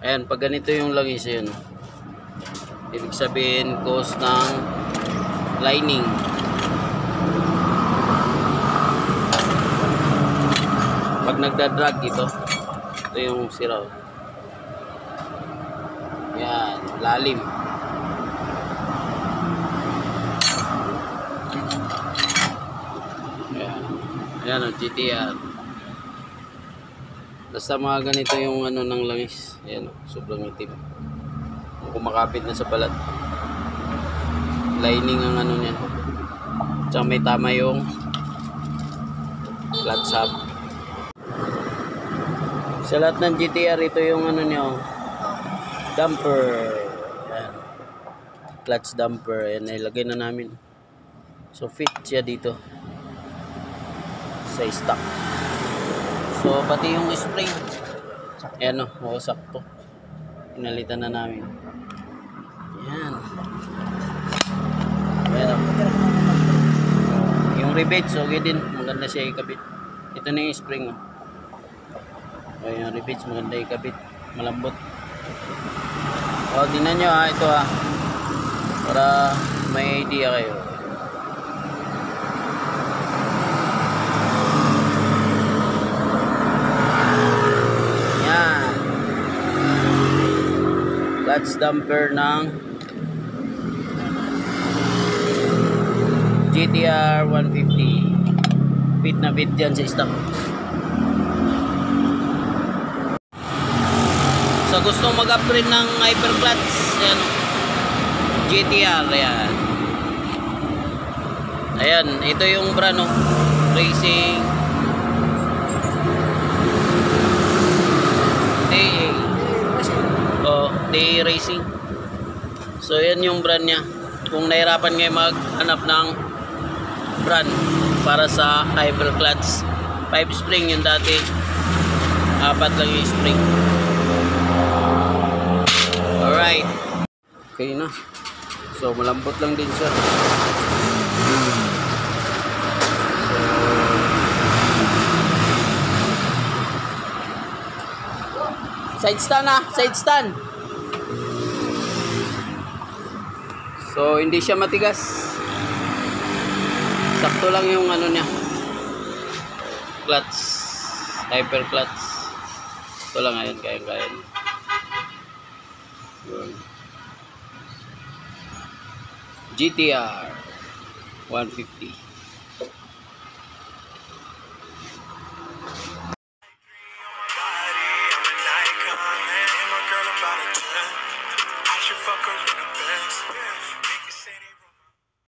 Ayan, pag ganito yung langis, yun, ibig sabihin cause ng lining. Pag nagdadrag dito, ito yung sira. Yan, lalim. Ayan o, GTR. Basta mga ganito yung ano ng langis. Ayan o, sobrang itim. Kung kumakapit na sa balat, lining ang ano niyan. Tsaka may tama yung clutch hub. Sa lahat ng GTR, ito yung ano niya, damper. Ayan, clutch damper. Ayan, ilagay na namin. So fit siya dito sa stock. So pati yung spring, ayan o, sakto. Pinalitan na namin. Ayan. Ayan o. Yung rivets, okay din. Maganda siya ikabit. Ito na yung spring o. Ayan, yung rivets, maganda ikabit. Malambot. O, tingnan nyo ha, ito ha. Para may idea kayo. Clutch damper ng GTR 150. Fit na fit dyan sa stock. So gusto mag-upgrade ng hyperclutch, ayan, GTR, ayan. Ayan, ito yung brand no, Racing Day Racing. So yan yung brand niya. Kung nahirapan ngayon maghanap ng brand para sa hyperclutch, 5 spring yung dati, 4 lang yung spring. Alright, okay na. So malambot lang din siya. Side stand na, side stand. So hindi siya matigas. Sakto lang yung ano niya. Clutch, hyper clutch. Ito lang ngayon, kaya-kaya. GTR 150. I should fuck her in the best.